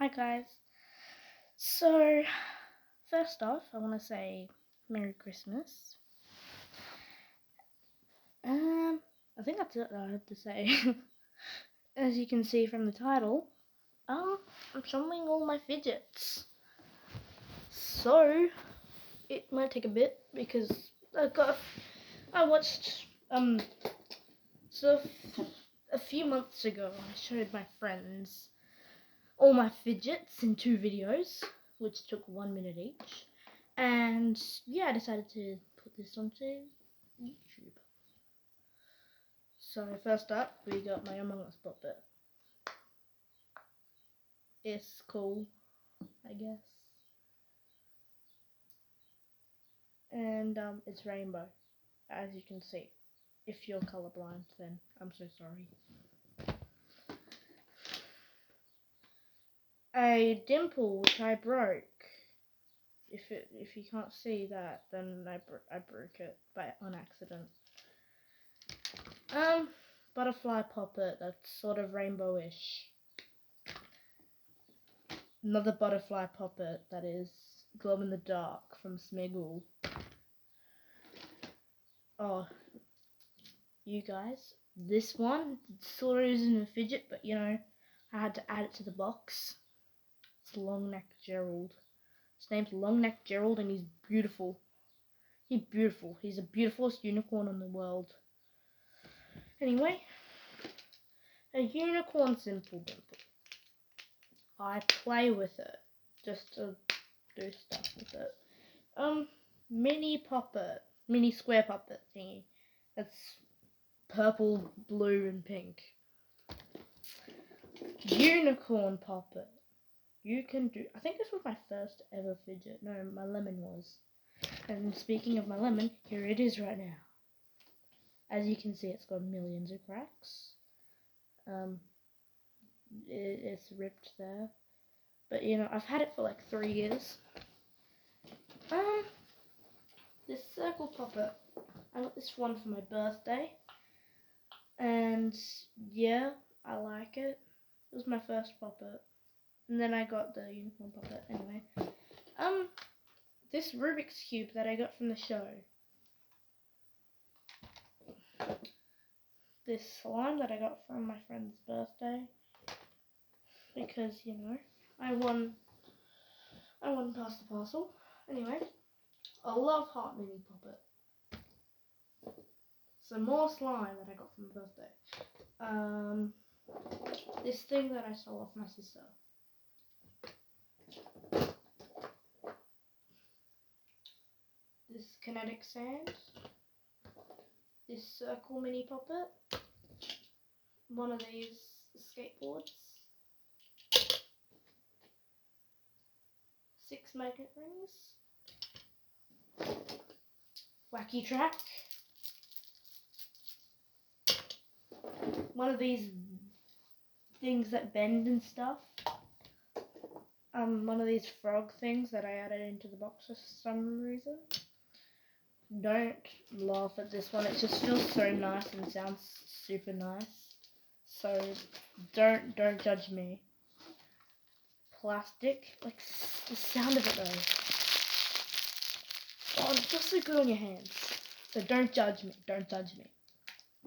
Hi guys. So, first off, I want to say Merry Christmas. I think that's it that I have to say. As you can see from the title, I'm showing all my fidgets. So, it might take a bit because I watched so a few months ago I showed my friends all my fidgets in 2 videos, which took 1 minute each. And yeah, I decided to put this onto YouTube. So first up, we got my Among Us puppet. It's cool, I guess. And it's rainbow, as you can see. If you're colorblind, then I'm so sorry. A dimple which I broke. If you can't see that, then I broke it on accident. Butterfly puppet that's sort of rainbowish. Another butterfly puppet that is glow in the dark from Smiggle. Oh, you guys, this one sort of isn't a fidget, but you know, I had to add it to the box. It's Long Neck Gerald. His name's Long Neck Gerald, and he's beautiful. He's beautiful. He's the beautifulest unicorn in the world. Anyway, a unicorn simple dimple. I play with it just to do stuff with it. Mini puppet, mini square puppet thingy. That's purple, blue, and pink. Unicorn puppet. You can do. I think this was my first ever fidget. No, my lemon was. And speaking of my lemon, here it is right now. As you can see, it's got millions of cracks. It's ripped there. But you know, I've had it for like 3 years. This circle puppet. I got this one for my birthday. And yeah, I like it. It was my first puppet. And then I got the unicorn puppet anyway. This Rubik's Cube that I got from the show. This slime that I got from my friend's birthday. Because, you know, I won past the parcel. Anyway, a Love Heart mini puppet. Some more slime that I got from the birthday. This thing that I stole off my sister. This kinetic sand. This circle mini puppet. One of these skateboards. 6 magnet rings. Wacky track. One of these things that bend and stuff. One of these frog things that I added into the box for some reason. Don't laugh at this one. It just feels so nice and sounds super nice. So don't judge me. Plastic, like the sound of it though. Oh, it feels so good on your hands. So don't judge me. Don't judge me.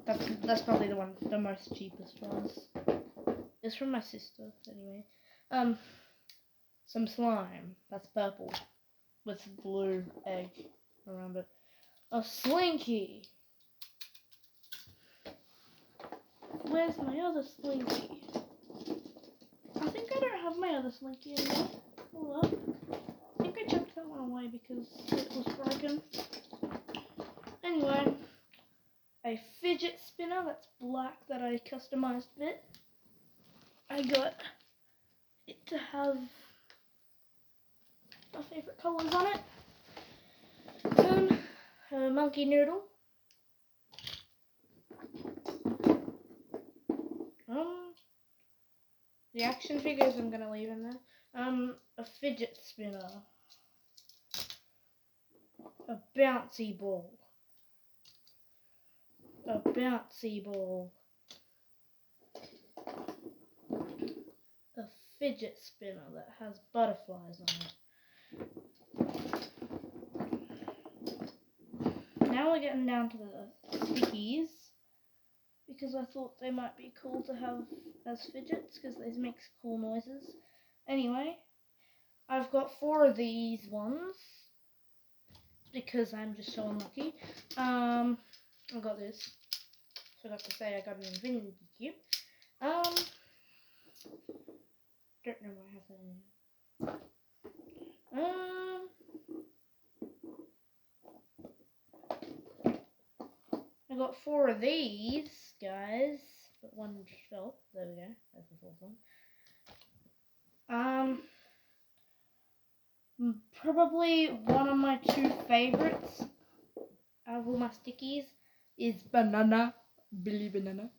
That's probably the most cheapest ones. It's from my sister anyway. Some slime that's purple with blue egg around it. A slinky. Where's my other slinky? I think I don't have my other slinky anymore. Hold up. I think I chucked that one away because it was broken. Anyway, a fidget spinner that's black that I customized a bit. I got it to have my favourite colours on it. A monkey noodle. The action figures I'm gonna leave in there. A fidget spinner. A bouncy ball. A bouncy ball. A fidget spinner that has butterflies on it. Now we're getting down to the stickies, because I thought they might be cool to have as fidgets because they make cool noises. Anyway, I've got 4 of these ones because I'm just so unlucky. I got this. Forgot to say I got an infinity cube. Don't know why I have that in. I got 4 of these guys, but one just fell. There we go. That's the 4th one. Probably one of my 2 favorites out of all my stickies is banana, Billy Banana,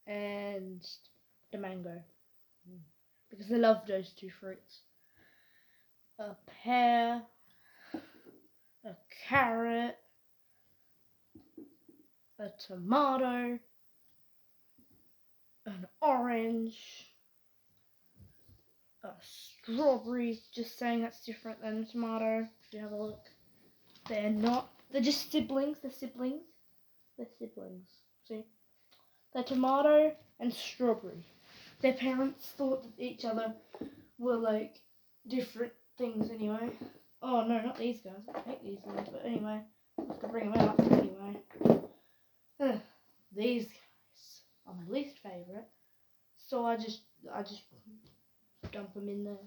and the mango, because I love those 2 fruits. A pear, a carrot, a tomato, an orange, a strawberry. Just saying that's different than a tomato. If you have a look, they're not. They're just siblings. They're siblings. They're siblings. See, they're tomato and strawberry. Their parents thought that each other were like different things anyway. Oh no, not these guys. I hate these ones. But anyway, I have to bring them out anyway. These guys are my least favourite, so I just dump them in there.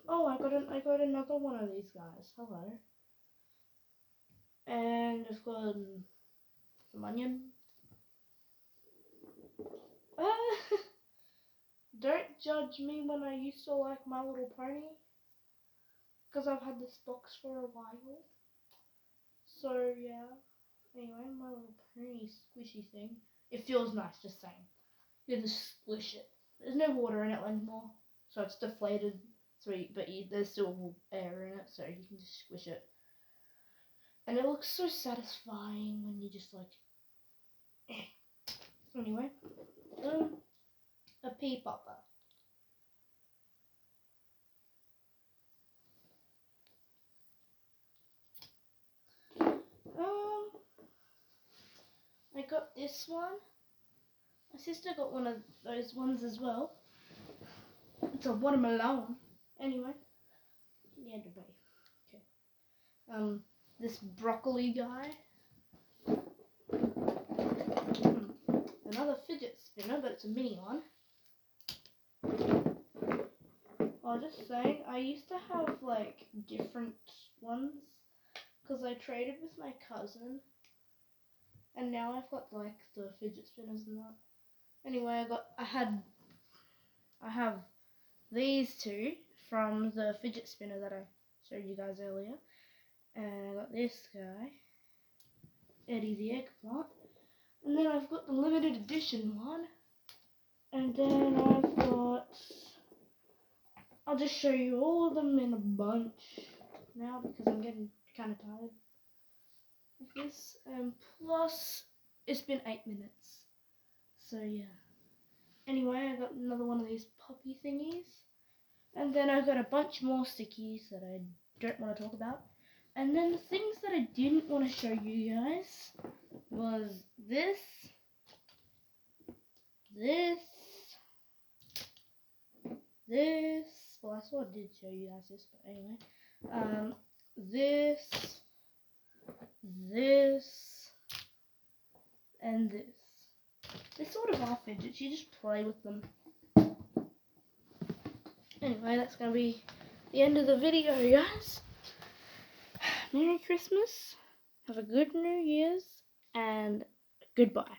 Oh, I got another one of these guys. Hello. And I've got some onion. Don't judge me when I used to like My Little Pony, because I've had this box for a while. So yeah. Anyway, My Little Pony squishy thing. It feels nice, just saying. You just squish it. There's no water in it anymore, so it's deflated. But there's still air in it, so you can just squish it. And it looks so satisfying when you just like. Anyway, a pea popper. I got this one. My sister got one of those ones as well. It's a watermelon. Anyway, yeah, debate. Okay. This broccoli guy. Another fidget spinner, but it's a mini one. I was just saying, I used to have like different ones because I traded with my cousin, and now I've got like the fidget spinners and that. Anyway, I have these 2 from the fidget spinner that I showed you guys earlier, and I got this guy, Eddie the Eggplant, and then I've got the limited edition one, and then I'll just show you all of them in a bunch now because I'm getting kind of tired of this. Plus, it's been 8 minutes, so yeah. Anyway, I got another one of these poppy thingies, and then I got a bunch more stickies that I don't want to talk about. And then the things that I didn't want to show you guys was this, well, I sort of did show you guys this, but anyway, this, and this. They're sort of are fidgets, you just play with them. Anyway, that's going to be the end of the video, guys. Merry Christmas, have a good New Year's, and goodbye.